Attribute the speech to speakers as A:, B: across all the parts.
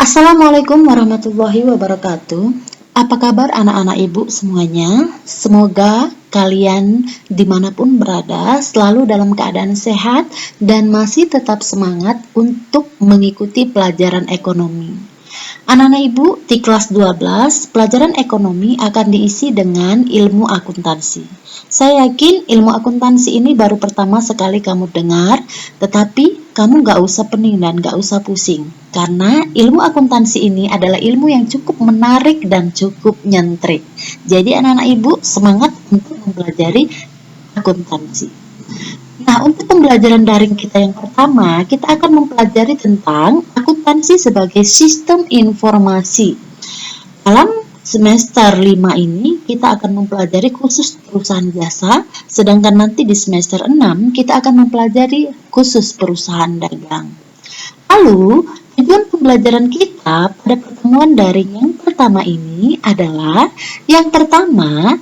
A: Assalamualaikum warahmatullahi wabarakatuh. Apa kabar anak-anak ibu semuanya? Semoga kalian dimanapun berada selalu dalam keadaan sehat dan masih tetap semangat untuk mengikuti pelajaran ekonomi. Anak-anak ibu di kelas 12, pelajaran ekonomi akan diisi dengan ilmu akuntansi. Saya yakin ilmu akuntansi ini baru pertama sekali kamu dengar, tetapi kamu gak usah pening dan gak usah pusing. Karena ilmu akuntansi ini adalah ilmu yang cukup menarik dan cukup nyentrik. Jadi anak-anak ibu semangat untuk mempelajari akuntansi. Nah, untuk pembelajaran daring kita yang pertama, kita akan mempelajari tentang akuntansi sebagai sistem informasi. Dalam semester 5 ini, kita akan mempelajari khusus perusahaan jasa, sedangkan nanti di semester 6, kita akan mempelajari khusus perusahaan dagang. Lalu, tujuan pembelajaran kita pada pertemuan daring yang pertama ini adalah, yang pertama,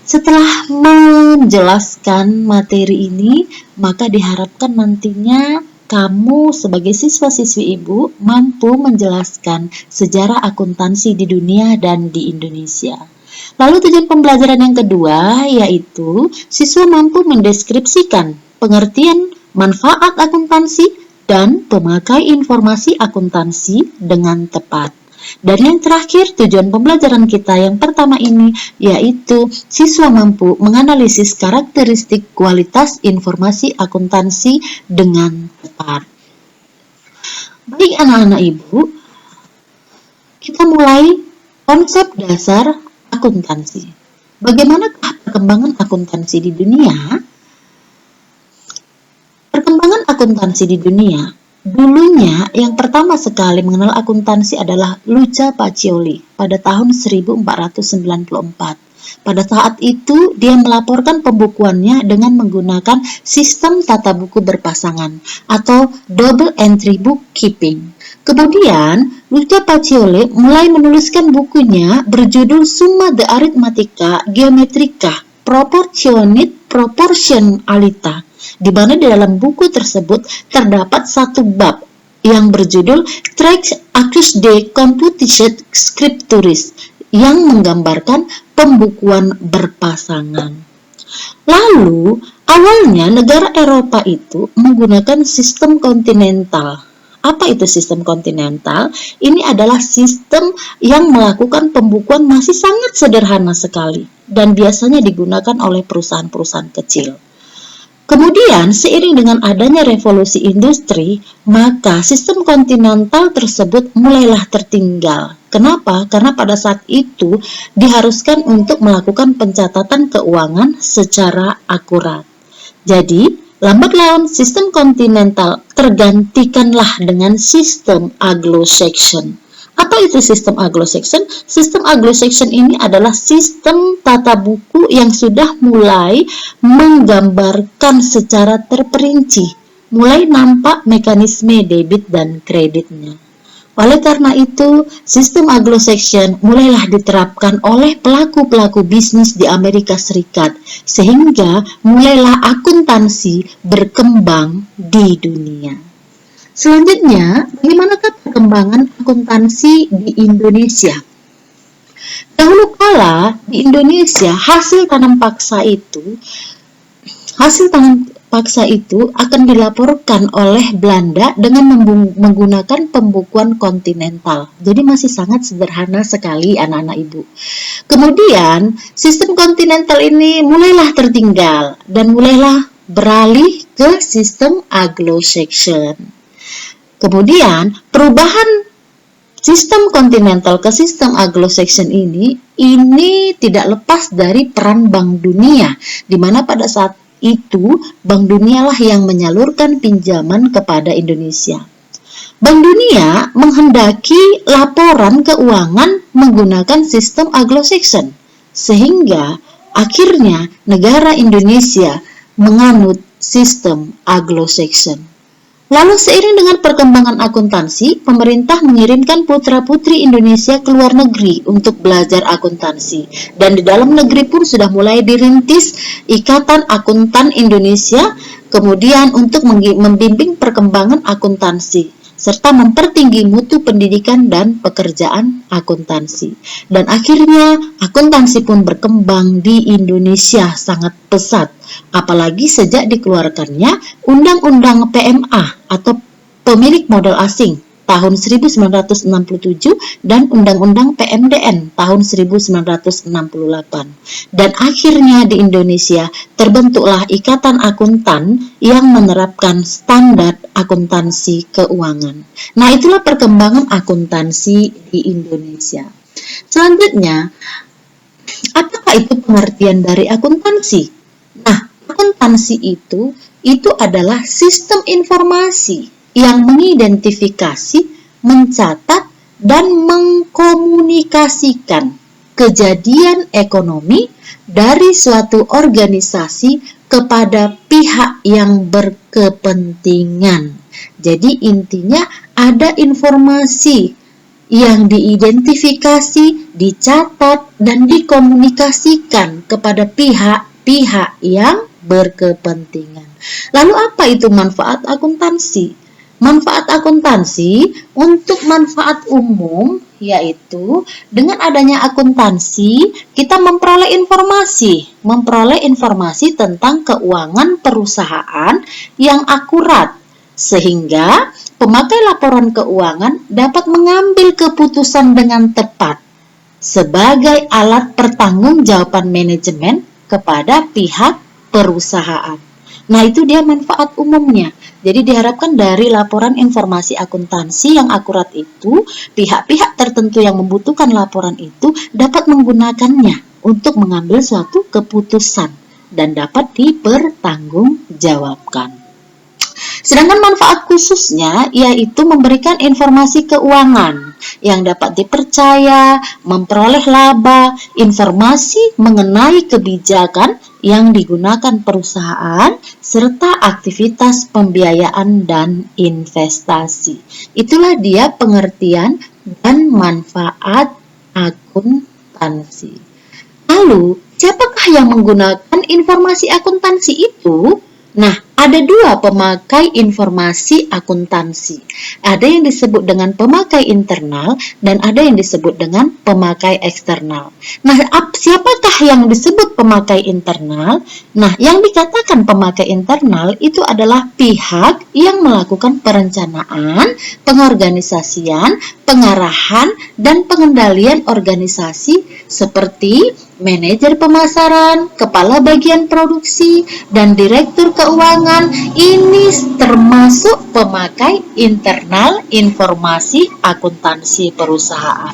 A: setelah menjelaskan materi ini, maka diharapkan nantinya kamu sebagai siswa-siswi ibu mampu menjelaskan sejarah akuntansi di dunia dan di Indonesia. Lalu tujuan pembelajaran yang kedua yaitu siswa mampu mendeskripsikan pengertian manfaat akuntansi dan pemakai informasi akuntansi dengan tepat. Dan yang terakhir, tujuan pembelajaran kita yang pertama ini yaitu siswa mampu menganalisis karakteristik kualitas informasi akuntansi dengan tepat. Baik anak-anak ibu, kita mulai konsep dasar akuntansi. Bagaimanakah perkembangan akuntansi di dunia? Perkembangan akuntansi di dunia, dulunya yang pertama sekali mengenal akuntansi adalah Luca Pacioli pada tahun 1494. Pada saat itu dia melaporkan pembukuannya dengan menggunakan sistem tata buku berpasangan atau double entry bookkeeping. Kemudian Luca Pacioli mulai menuliskan bukunya berjudul Summa de Arithmetica Geometrica Proportionalita, di mana di dalam buku tersebut terdapat satu bab yang berjudul Tract Acus de Computation Scripturis yang menggambarkan pembukuan berpasangan. Lalu, awalnya negara Eropa itu menggunakan sistem kontinental. Apa itu sistem kontinental? Ini adalah sistem yang melakukan pembukuan masih sangat sederhana sekali dan biasanya digunakan oleh perusahaan-perusahaan kecil. Kemudian, seiring dengan adanya revolusi industri, maka sistem kontinental tersebut mulailah tertinggal. Kenapa? Karena pada saat itu diharuskan untuk melakukan pencatatan keuangan secara akurat. Jadi, lambat laun sistem kontinental tergantikanlah dengan sistem Anglo-Saxon. Apa itu sistem Anglo-Saxon? Sistem Anglo-Saxon ini adalah sistem tata buku yang sudah mulai menggambarkan secara terperinci, mulai nampak mekanisme debit dan kreditnya. Oleh karena itu, sistem Anglo-Saxon mulailah diterapkan oleh pelaku-pelaku bisnis di Amerika Serikat, sehingga mulailah akuntansi berkembang di dunia. Selanjutnya, bagaimanakah perkembangan akuntansi di Indonesia? Dahulu kala di Indonesia hasil tanam paksa itu akan dilaporkan oleh Belanda dengan menggunakan pembukuan kontinental. Jadi masih sangat sederhana sekali anak-anak ibu. Kemudian sistem kontinental ini mulailah tertinggal dan mulailah beralih ke sistem Anglo-Saxon. Kemudian perubahan sistem kontinental ke sistem Anglo-Saxon ini tidak lepas dari peran Bank Dunia, di mana pada saat itu Bank Dunia lah yang menyalurkan pinjaman kepada Indonesia. Bank Dunia menghendaki laporan keuangan menggunakan sistem Anglo-Saxon, sehingga akhirnya negara Indonesia menganut sistem Anglo-Saxon. Lalu seiring dengan perkembangan akuntansi, pemerintah mengirimkan putra-putri Indonesia ke luar negeri untuk belajar akuntansi. Dan di dalam negeri pun sudah mulai dirintis Ikatan Akuntan Indonesia, kemudian untuk membimbing perkembangan akuntansi. serta mempertinggi mutu pendidikan dan pekerjaan akuntansi. Dan akhirnya akuntansi pun berkembang di Indonesia sangat pesat, apalagi sejak dikeluarkannya Undang-Undang PMA atau Pemilik Modal Asing tahun 1967 dan Undang-Undang PMDN tahun 1968. Dan akhirnya di Indonesia terbentuklah Ikatan Akuntan yang menerapkan standar akuntansi keuangan. Nah, itulah perkembangan akuntansi di Indonesia. Selanjutnya, apakah itu pengertian dari akuntansi? Nah, akuntansi itu adalah sistem informasi yang mengidentifikasi, mencatat, dan mengkomunikasikan kejadian ekonomi dari suatu organisasi kepada pihak yang berkepentingan. Jadi intinya ada informasi yang diidentifikasi, dicatat, dan dikomunikasikan kepada pihak-pihak yang berkepentingan. Lalu apa itu manfaat akuntansi? Manfaat akuntansi untuk manfaat umum yaitu dengan adanya akuntansi kita memperoleh informasi tentang keuangan perusahaan yang akurat sehingga pemakai laporan keuangan dapat mengambil keputusan dengan tepat sebagai alat pertanggungjawaban manajemen kepada pihak perusahaan. Nah, itu dia manfaat umumnya. Jadi diharapkan dari laporan informasi akuntansi yang akurat itu, pihak-pihak tertentu yang membutuhkan laporan itu dapat menggunakannya untuk mengambil suatu keputusan dan dapat dipertanggungjawabkan. Sedangkan manfaat khususnya yaitu memberikan informasi keuangan yang dapat dipercaya, memperoleh laba, informasi mengenai kebijakan yang digunakan perusahaan, serta aktivitas pembiayaan dan investasi. Itulah dia pengertian dan manfaat akuntansi. Lalu, siapakah yang menggunakan informasi akuntansi itu? Nah, ada dua pemakai informasi akuntansi. Ada yang disebut dengan pemakai internal dan ada yang disebut dengan pemakai eksternal. Nah, siapakah yang disebut pemakai internal? Nah, yang dikatakan pemakai internal itu adalah pihak yang melakukan perencanaan, pengorganisasian, pengarahan, dan pengendalian organisasi seperti manajer pemasaran, kepala bagian produksi, dan direktur keuangan. Ini termasuk pemakai internal informasi akuntansi perusahaan.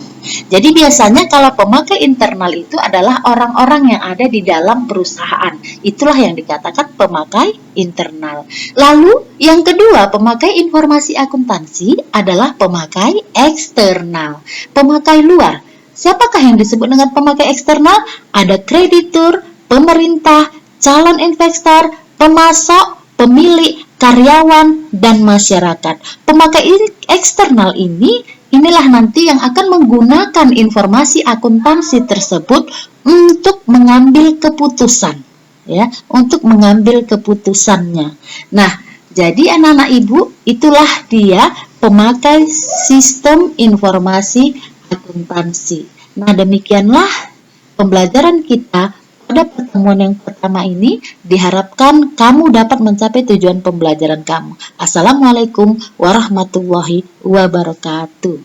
A: Jadi biasanya kalau pemakai internal itu adalah orang-orang yang ada di dalam perusahaan. Itulah yang dikatakan pemakai internal. Lalu yang kedua, pemakai informasi akuntansi adalah pemakai eksternal, pemakai luar. Siapakah yang disebut dengan pemakai eksternal? Ada kreditur, pemerintah, calon investor, pemasok, pemilik, karyawan, dan masyarakat. Pemakai eksternal inilah nanti yang akan menggunakan informasi akuntansi tersebut untuk mengambil keputusan, ya, untuk mengambil keputusannya. Nah, jadi anak-anak ibu, itulah dia pemakai sistem informasi akuntansi. Nah, demikianlah pembelajaran kita pada pertemuan yang pertama ini. Diharapkan kamu dapat mencapai tujuan pembelajaran kamu. Assalamualaikum warahmatullahi wabarakatuh.